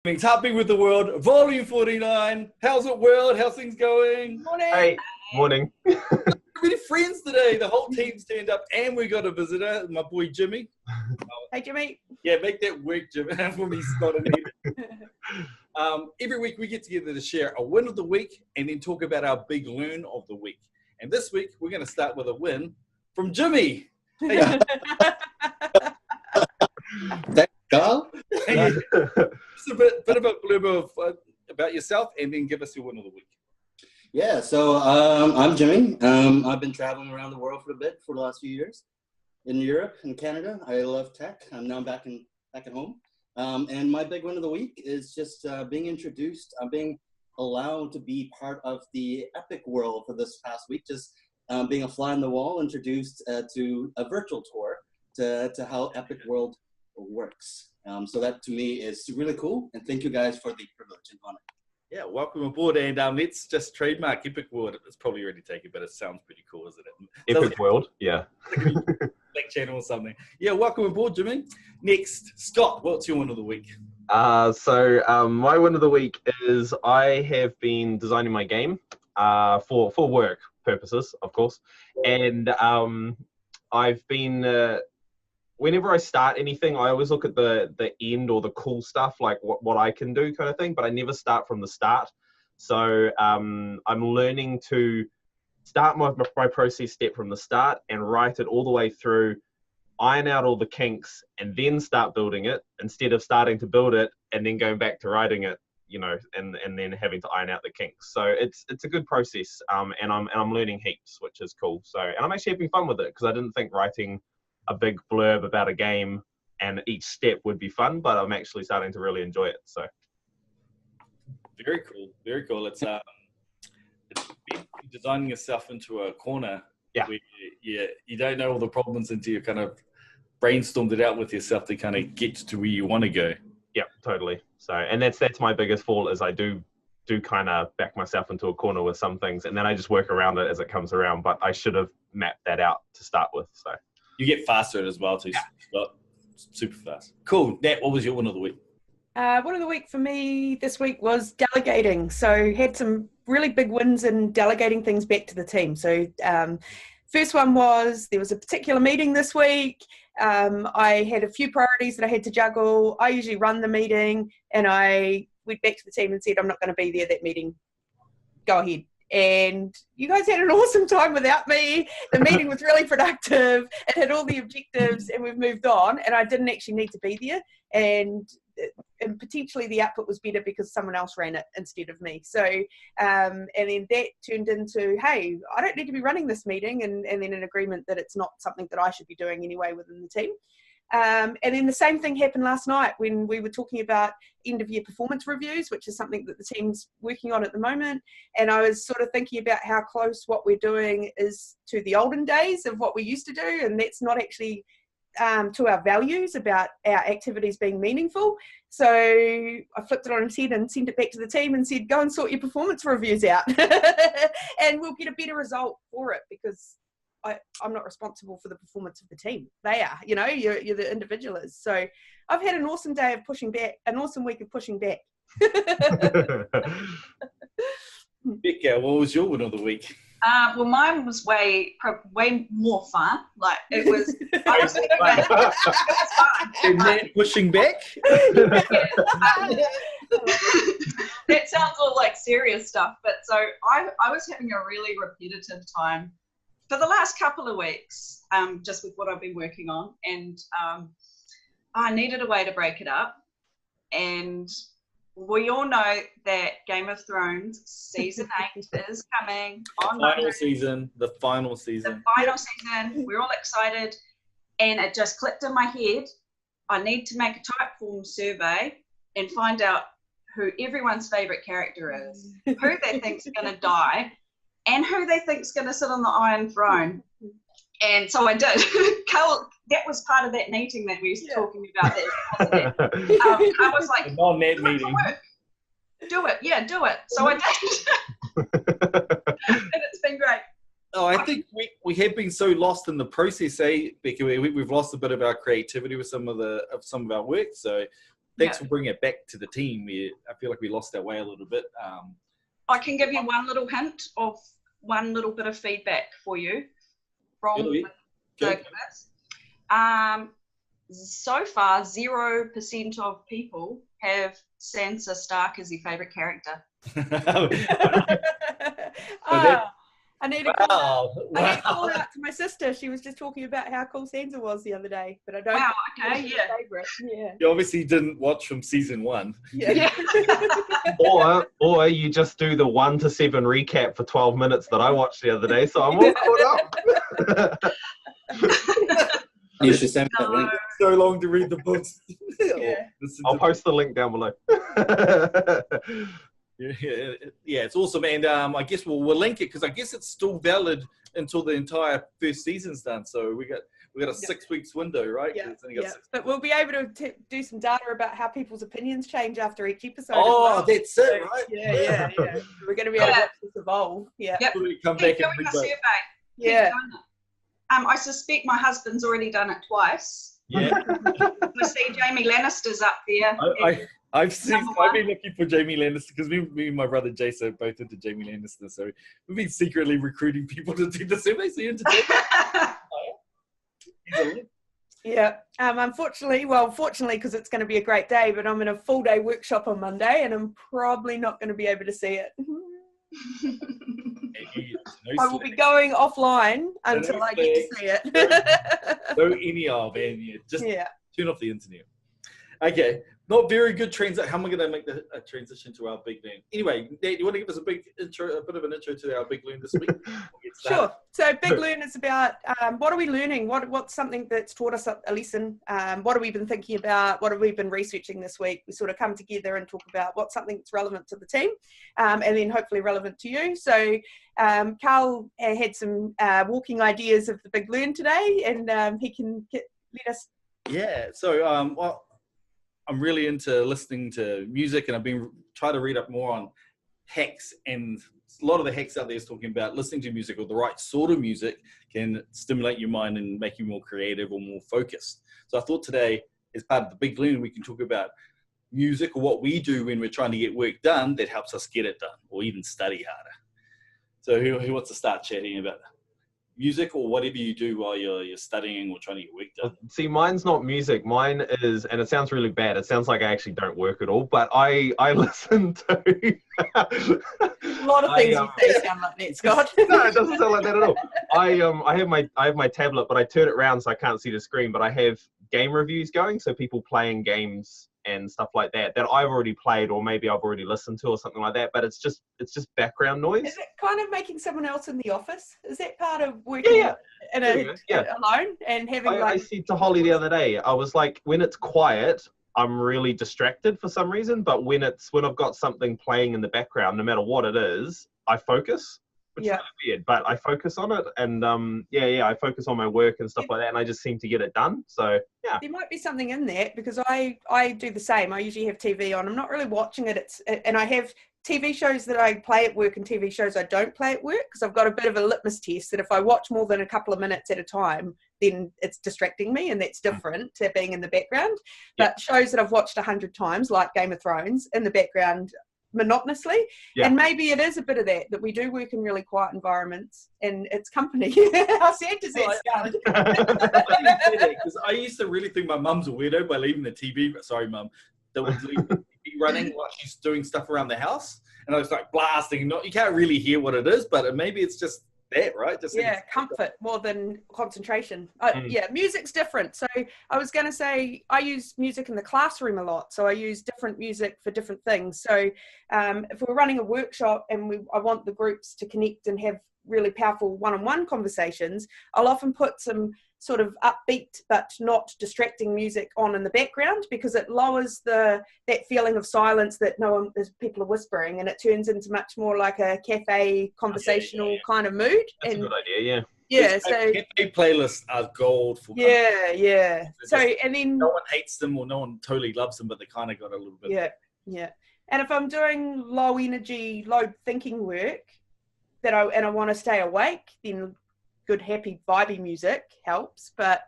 Tapping with the World, Volume 49. How's it, world? How's things going? Morning. Hey, morning. Really friends today. The whole team's turned up, and we got a visitor, my boy Jimmy. Hey, Jimmy. Yeah, make that work, Jimmy. For me, it's not every week we get together to share a win of the week and then talk about our big learn of the week. And this week we're going to start with a win from Jimmy. Hey, Thanks, Karl. hey, just a bit of a blurb about yourself, and then give us your win of the week. Yeah, so I'm Jimmy. I've been traveling around the world for a bit for the last few years in Europe and Canada. I love tech. I'm now back at home. And my big win of the week is just being introduced. I'm being allowed to be part of the Epic world for this past week. Just being a fly on the wall, introduced to a virtual tour to how Epic World works. So that to me is really cool. And thank you guys for the privilege and honor. Yeah, welcome aboard, and let's just trademark Epic World. It's probably already taken, but it sounds pretty cool, isn't it? Epic World, yeah. Like channel or something. Yeah, welcome aboard, Jimmy. Next, Scott, what's your win of the week? My win of the week is I have been designing my game for work purposes, of course, and I've been. Whenever I start anything, I always look at the end or the cool stuff, like what I can do kind of thing, but I never start from the start. So I'm learning to start my process step from the start and write it all the way through, iron out all the kinks, and then start building it, instead of starting to build it and then going back to writing it, and then having to iron out the kinks. So it's a good process, and I'm learning heaps, which is cool. So, and I'm actually having fun with it, because I didn't think writing a big blurb about a game and each step would be fun, but I'm actually starting to really enjoy it. So very cool. It's designing yourself into a corner. Yeah. Where you don't know all the problems until you kind of brainstormed it out with yourself to kind of get to where you want to go. Yeah, totally. So, and that's my biggest fault, is I do kind of back myself into a corner with some things, and then I just work around it as it comes around, but I should have mapped that out to start with. So you get faster at it as well too. Yeah. Super fast. Cool. Nat, what was your win of the week? One of the week for me this week was delegating. So had some really big wins in delegating things back to the team. So first one was, there was a particular meeting this week. I had a few priorities that I had to juggle. I usually run the meeting, and I went back to the team and said, I'm not going to be there that meeting. Go ahead. And you guys had an awesome time without me. The meeting was really productive. It had all the objectives, and we've moved on. And I didn't actually need to be there. And potentially the output was better because someone else ran it instead of me. So, and then that turned into, hey, I don't need to be running this meeting. And then an agreement that it's not something that I should be doing anyway within the team. And then the same thing happened last night when we were talking about end-of-year performance reviews, which is something that the team's working on at the moment. And I was sort of thinking about how close what we're doing is to the olden days of what we used to do, and that's not actually to our values about our activities being meaningful. So I flipped it on its head and sent it back to the team and said, go and sort your performance reviews out, and we'll get a better result for it, because I'm not responsible for the performance of the team. They are, you're the individuals. So I've had an awesome day of pushing back, an awesome week of pushing back. Becca, what was your win of the week? Well, mine was way more fun. Like, it was. And then pushing back? That sounds all like serious stuff, but so I was having a really repetitive time for the last couple of weeks, just with what I've been working on, and I needed a way to break it up. And we all know that Game of Thrones season 8 is coming on the final season. We're all excited, and it just clicked in my head. I need to make a type form survey and find out who everyone's favorite character is, who they think's going to die, and who they think's going to sit on the Iron Throne. And so I did. Karl, that was part of that meeting that we were talking about. I was like, non-net meeting. Do it. So I did. And it's been great. Oh, I think we have been so lost in the process, Becky. We've lost a bit of our creativity with some of our work. So thanks for bringing it back to the team. I feel like we lost our way a little bit. I can give you one little hint of one little bit of feedback for you from the quiz. So far, 0% of people have Sansa Stark as their favourite character. I need to call out to my sister. She was just talking about how cool Sansa was the other day, but I don't. Wow. Okay. Yeah. Favorite. Yeah. You obviously didn't watch from season 1. Yeah. or you just do the 1 to 7 recap for 12 minutes that I watched the other day, so I'm all caught up. You should send me that link. So long to read the books. Yeah. I'll post the link down below. Yeah, it's awesome, and I guess we'll link it because I guess it's still valid until the entire first season's done. So we got a 6 weeks window, right? Yeah. Yeah. But we'll be able to do some data about how people's opinions change after each episode. Oh, that's it, right? Yeah. We're going to be able to watch this evolve. Yeah. Yep. Come Keep back and doing the survey. Yeah. I suspect my husband's already done it twice. Yeah. I see Jamie Lannister's up there. I've been looking for Jamie Lannister because me and my brother Jason are both into Jamie Lannister, so we've been secretly recruiting people to do the survey. So you're into Jamie? Yeah. Fortunately, because it's going to be a great day, but I'm in a full day workshop on Monday, and I'm probably not going to be able to see it. I will be going offline until I get to see it. No man. Just turn off the internet. Okay, not very good transition. How am I going to make a transition to our big loon? Anyway, Nate, you want to give us a bit of an intro to our big loon this week? Sure. So big loon is about what are we learning? What's something that's taught us a lesson? What have we been thinking about? What have we been researching this week? We sort of come together and talk about what's something that's relevant to the team, and then hopefully relevant to you. So Karl had some walking ideas of the big loon today, and he can let us. Yeah. So I'm really into listening to music, and I've been trying to read up more on hacks, and a lot of the hacks out there is talking about listening to music or the right sort of music can stimulate your mind and make you more creative or more focused. So I thought today, as part of the big loon, we can talk about music or what we do when we're trying to get work done that helps us get it done or even study harder. So who wants to start chatting about music or whatever you do while you're studying or trying to get work done? See, mine's not music. Mine is, and it sounds really bad. It sounds like I actually don't work at all, but I listen to a lot of things you say sound like that, Scott. No, it doesn't sound like that at all. I have my tablet, but I turn it around so I can't see the screen, but I have game reviews going, so people playing games and stuff like that I've already played or maybe I've already listened to or something like that, but it's just background noise. Is it kind of making someone else in the office? Is that part of working alone and having I said to Holly the other day, I was like, when it's quiet, I'm really distracted for some reason, but when I've got something playing in the background, no matter what it is, I focus. Which is weird, but I focus on it, and I focus on my work and stuff like that, and I just seem to get it done. So there might be something in that because I do the same. I usually have TV on. I'm not really watching it. And I have TV shows that I play at work and TV shows I don't play at work because I've got a bit of a litmus test that if I watch more than a couple of minutes at a time, then it's distracting me, and that's different to being in the background. But shows that I've watched 100 times, like Game of Thrones, in the background monotonously, and maybe it is a bit of that we do work in really quiet environments and it's company. How sad does that sound? Because I used to really think my mum's a weirdo by leaving the TV. Sorry, mum. That would leave the TV running while she's doing stuff around the house, and I was like blasting. You can't really hear what it is, but maybe it's just that, right? Just comfort more than concentration. Music's different. So I was going to say I use music in the classroom a lot, so I use different music for different things. So if we're running a workshop and I want the groups to connect and have really powerful one-on-one conversations, I'll often put some sort of upbeat but not distracting music on in the background because it lowers that feeling of silence that people are whispering, and it turns into much more like a cafe conversational kind of mood. That's a good idea, so cafe playlists are gold for So and then no one hates them or no one totally loves them, but they kind of got a little bit and if I'm doing low energy, low thinking work that I want to stay awake, then good happy vibey music helps. But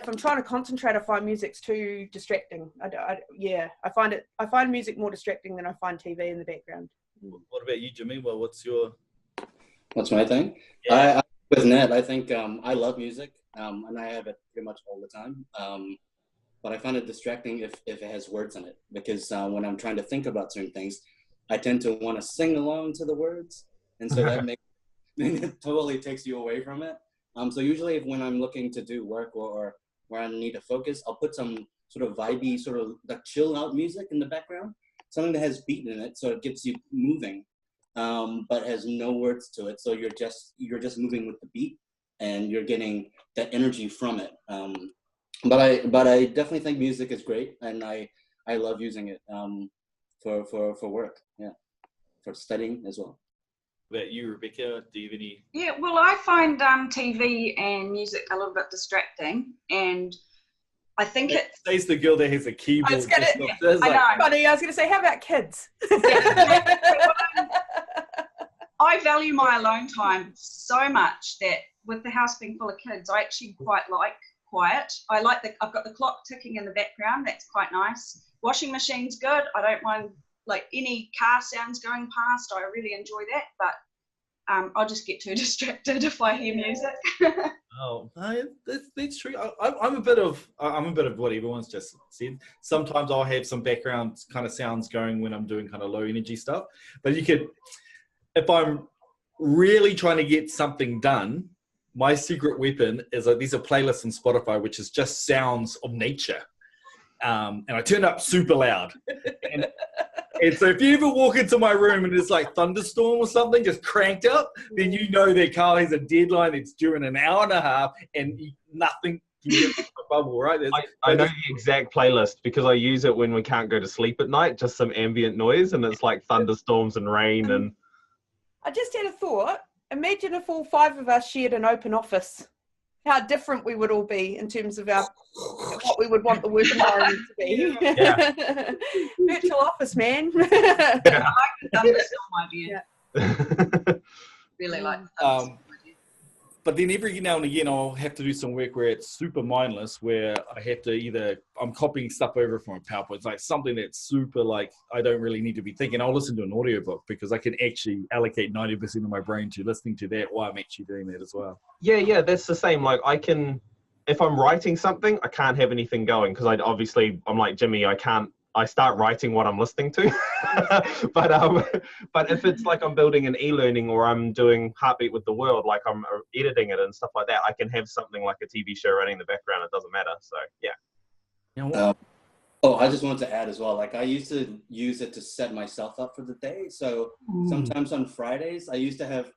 if I'm trying to concentrate, I find music's too distracting. I find music more distracting than I find TV in the background. What about you, Jimmy? Well, what's my thing? Yeah. I with Ned, I think I love music, and I have it pretty much all the time. But I find it distracting if it has words in it, because when I'm trying to think about certain things, I tend to want to sing along to the words, and so that makes it totally takes you away from it. So usually when I'm looking to do work or where I need to focus, I'll put some sort of vibey, sort of like chill out music in the background, something that has beat in it, so it gets you moving, but has no words to it. So you're just moving with the beat, and you're getting that energy from it. But I definitely think music is great, and I love using it for work, for studying as well. What about you, Rebecca? Do you have any? Yeah, well, I find TV and music a little bit distracting, and I think it Says the girl that has a keyboard. I was gonna- There's like, I know. Funny, I was going to say, how about kids? I value my alone time so much that with the house being full of kids, I actually quite like quiet. I've got the clock ticking in the background. That's quite nice. Washing machine's good. I don't mind like any car sounds going past. I really enjoy that, but I'll just get too distracted if I hear music. oh, that's true. I'm a bit of what everyone's just said. Sometimes I'll have some background kind of sounds going when I'm doing kind of low energy stuff. But if I'm really trying to get something done, my secret weapon is there's a playlist on Spotify which is just sounds of nature, and I turn up super loud. And so if you ever walk into my room and it's like thunderstorm or something just cranked up, then you know that Karl has a deadline that's due in an hour and a half, and nothing can get the bubble, right? I know the exact playlist because I use it when we can't go to sleep at night, just some ambient noise, and it's like thunderstorms and rain. And I just had a thought. Imagine if all 5 of us shared an open office. How different we would all be in terms of what we would want the work environment to be. Yeah. Virtual office, man. I like the thunderstorm idea. yeah. Really like the thunderstorm idea. But then every now and again, I'll have to do some work where it's super mindless, where I have to I'm copying stuff over from a PowerPoint. It's like something that's super like, I don't really need to be thinking. I'll listen to an audiobook because I can actually allocate 90% of my brain to listening to that while I'm actually doing that as well. Yeah, that's the same. Like if I'm writing something, I can't have anything going because I'm like Jimmy, I start writing what I'm listening to. but if it's like I'm building an e-learning or I'm doing Heartbeat with the World, like I'm editing it and stuff like that, I can have something like a TV show running in the background. It doesn't matter. So yeah. I just wanted to add as well, like I used to use it to set myself up for the day. So sometimes on Fridays, I used to have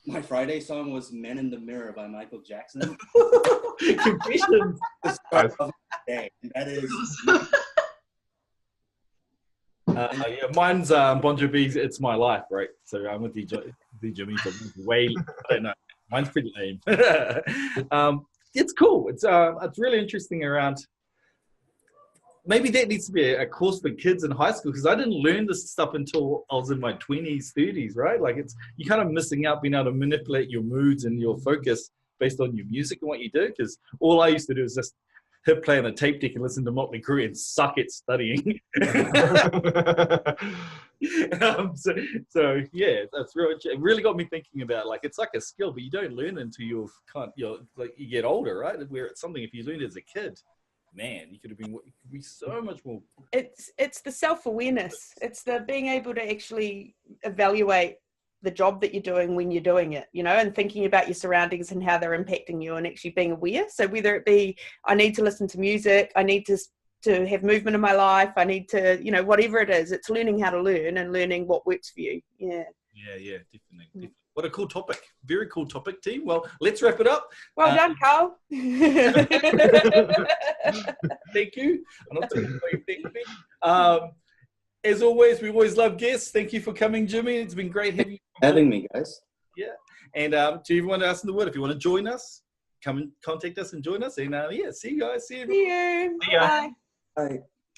my Friday song was Men in the Mirror by Michael Jackson. Confessions. The start of the day. That is mine's Bon Jovi's "It's My Life," right? So I'm with the Jimmy, but way I don't know. Mine's pretty lame. It's cool. It's really interesting around. Maybe that needs to be a course for kids in high school because I didn't learn this stuff until I was in my 20s, 30s, right? Like you're kind of missing out being able to manipulate your moods and your focus based on your music and what you do. Because all I used to do is just hit play on a tape deck and listen to Motley Crue and suck at studying. So yeah, that's really, it really got me thinking about like it's like a skill, but you don't learn until you get older, right? Where it's something if you learn as a kid, man, you could be so much more. It's the self-awareness. It's the being able to actually evaluate the job that you're doing when you're doing it, and thinking about your surroundings and how they're impacting you and actually being aware. So whether it be, I need to listen to music, I need to have movement in my life, I need to, whatever it is, it's learning how to learn and learning what works for you. Yeah, Definitely. What a cool topic. Very cool topic, team. Well, let's wrap it up. Well done, Karl. Thank you. I'm not taking away, thank you. As always, we always love guests. Thank you for coming, Jimmy. It's been great having me, guys. Yeah. And to everyone else in the world, if you want to join us, come and contact us and join us. And see you guys. See you. See ya. Bye. Bye.